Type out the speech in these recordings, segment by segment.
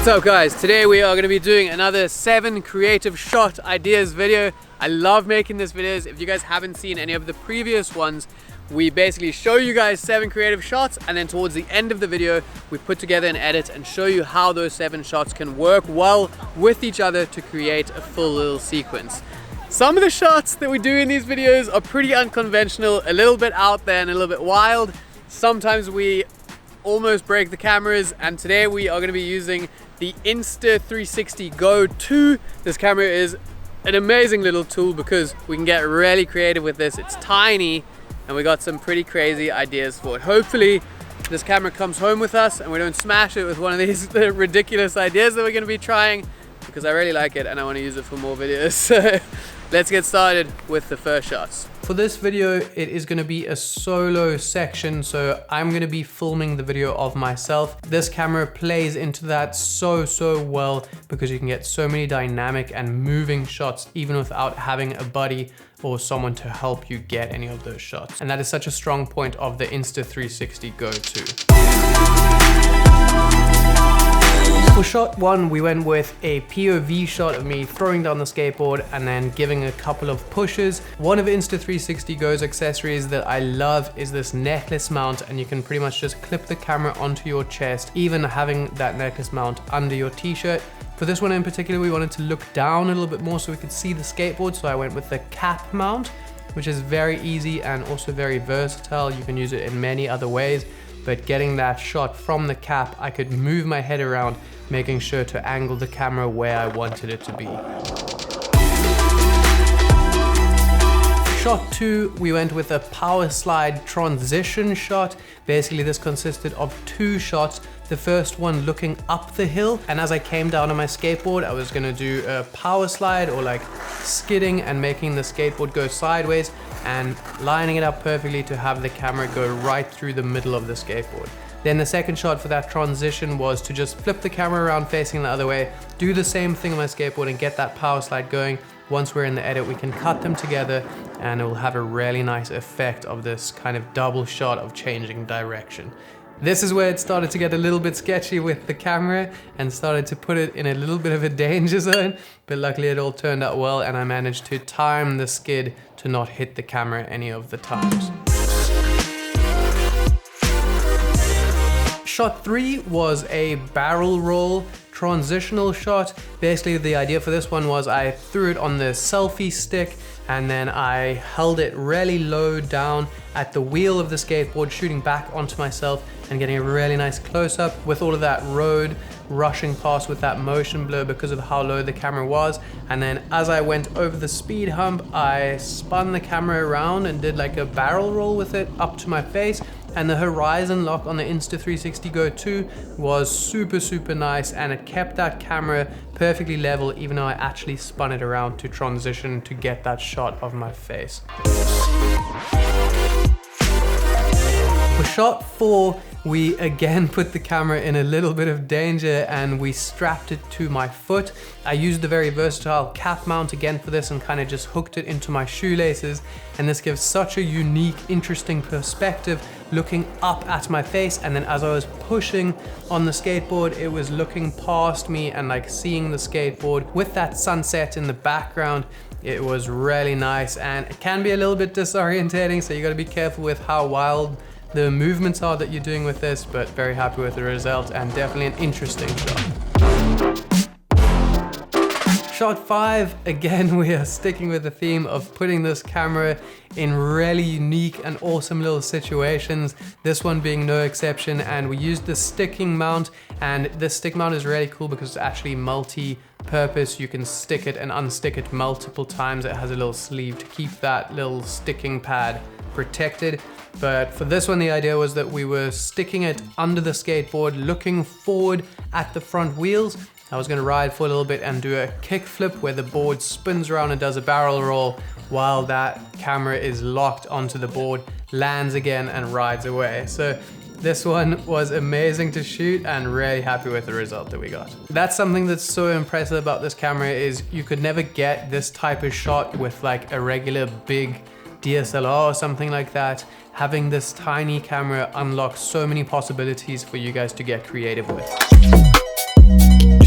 What's up guys? Today we are going to be doing another 7 creative shot ideas video. I love making these videos. If you guys haven't seen any of the previous ones, we basically show you guys 7 creative shots, and then towards the end of the video we put together an edit and show you how those 7 shots can work well with each other to create a full little sequence. Some of the shots that we do in these videos are pretty unconventional, a little bit out there and a little bit wild. Sometimes we almost break the cameras, and today we are going to be using the Insta 360 Go 2. This camera is an amazing little tool because we can get really creative with this. It's tiny and we got some pretty crazy ideas for it. Hopefully this camera comes home with us and we don't smash it with one of these ridiculous ideas that we're going to be trying, because I really like it and I want to use it for more videos. So let's get started with the first shots. For this video, it is going to be a solo section, so I'm going to be filming the video of myself. This camera plays into that so well because you can get so many dynamic and moving shots even without having a buddy or someone to help you get any of those shots. And that is such a strong point of the Insta 360 Go 2. For shot 1, we went with a POV shot of me throwing down the skateboard and then giving a couple of pushes. One of Insta 360 Go's accessories that I love is this necklace mount, and you can pretty much just clip the camera onto your chest, even having that necklace mount under your t-shirt. For this one in particular, we wanted to look down a little bit more so we could see the skateboard, so I went with the cap mount, which is very easy and also very versatile. You can use it in many other ways, but getting that shot from the cap, I could move my head around, making sure to angle the camera where I wanted it to be. Shot 2, we went with a Powerslide transition shot. Basically, this consisted of 2 shots. The first one looking up the hill, and as I came down on my skateboard, I was gonna do a power slide, or like skidding and making the skateboard go sideways and lining it up perfectly to have the camera go right through the middle of the skateboard. Then the second shot for that transition was to just flip the camera around facing the other way, do the same thing on my skateboard and get that power slide going. Once we're in the edit, we can cut them together and it will have a really nice effect of this kind of double shot of changing direction. This is where it started to get a little bit sketchy with the camera and started to put it in a little bit of a danger zone, but luckily it all turned out well and I managed to time the skid to not hit the camera any of the times. Shot 3 was a barrel roll transitional shot. Basically, the idea for this one was I threw it on the selfie stick and then I held it really low down at the wheel of the skateboard, shooting back onto myself and getting a really nice close-up with all of that road rushing past with that motion blur because of how low the camera was. And then as I went over the speed hump, I spun the camera around and did like a barrel roll with it up to my face. And the horizon lock on the Insta 360 Go 2 was super nice, and it kept that camera perfectly level even though I actually spun it around to transition to get that shot of my face. For shot 4, we again put the camera in a little bit of danger and we strapped it to my foot. I used the very versatile cap mount again for this and kind of just hooked it into my shoelaces, and this gives such a unique, interesting perspective looking up at my face, and then as I was pushing on the skateboard, it was looking past me and like seeing the skateboard with that sunset in the background. It was really nice, and it can be a little bit disorientating, so you got to be careful with how wild the movements are that you're doing with this, but very happy with the result and definitely an interesting shot. Shot 5, again we are sticking with the theme of putting this camera in really unique and awesome little situations, this one being no exception, and we used the sticking mount, and this stick mount is really cool because it's actually multi-purpose. You can stick it and unstick it multiple times. It has a little sleeve to keep that little sticking pad protected. But for this one, the idea was that we were sticking it under the skateboard, looking forward at the front wheels. I was gonna ride for a little bit and do a kick flip where the board spins around and does a barrel roll while that camera is locked onto the board, lands again and rides away. So this one was amazing to shoot and really happy with the result that we got. That's something that's so impressive about this camera, is you could never get this type of shot with like a regular big DSLR or something like that. Having this tiny camera unlocks so many possibilities for you guys to get creative with.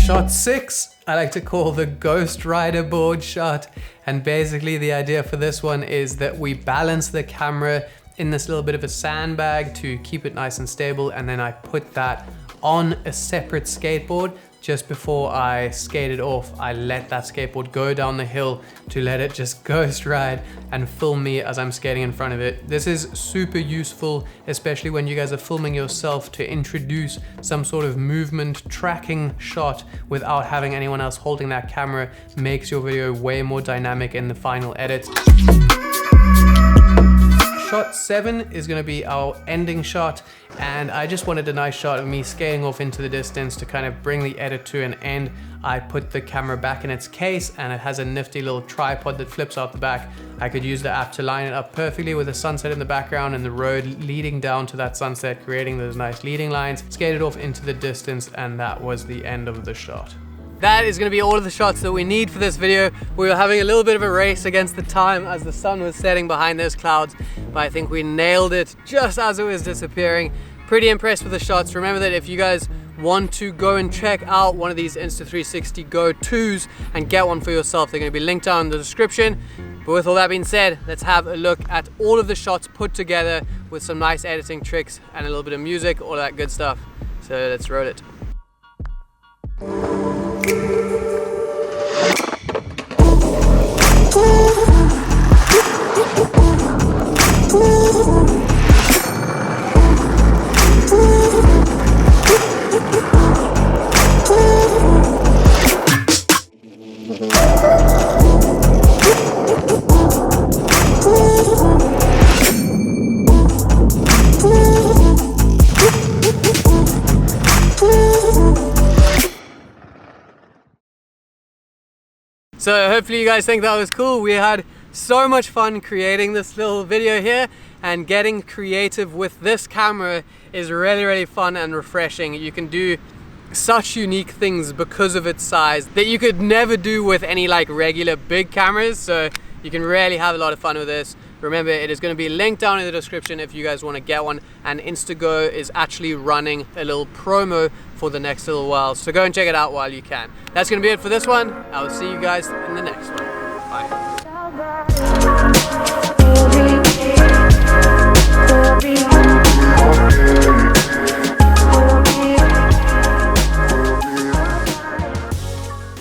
Shot 6, I like to call the Ghost Rider board shot. And basically the idea for this one is that we balance the camera in this little bit of a sandbag to keep it nice and stable, and then I put that on a separate skateboard. Just before I skated off, I let that skateboard go down the hill to let it just ghost ride and film me as I'm skating in front of it. This is super useful, especially when you guys are filming yourself, to introduce some sort of movement tracking shot without having anyone else holding that camera. Makes your video way more dynamic in the final edit. Shot 7 is going to be our ending shot, and I just wanted a nice shot of me skating off into the distance to kind of bring the edit to an end. I put the camera back in its case, and it has a nifty little tripod that flips out the back. I could use the app to line it up perfectly with the sunset in the background and the road leading down to that sunset, creating those nice leading lines. Skated off into the distance, and that was the end of the shot. That is going to be all of the shots that we need for this video. We were having a little bit of a race against the time as the sun was setting behind those clouds, but I think we nailed it just as it was disappearing. Pretty impressed with the shots. Remember that if you guys want to go and check out one of these Insta360 Go 2s and get one for yourself, they're going to be linked down in the description. But with all that being said, let's have a look at all of the shots put together with some nice editing tricks and a little bit of music, all that good stuff. So let's roll it. So hopefully you guys think that was cool. We had so much fun creating this little video here, and getting creative with this camera is really fun and refreshing. You can do such unique things because of its size that you could never do with any like regular big cameras. So you can really have a lot of fun with this. Remember, it is going to be linked down in the description if you guys want to get one, and Instago is actually running a little promo for the next little while, so go and check it out while you can. That's going to be it for this one. I will see you guys in the next one. Bye.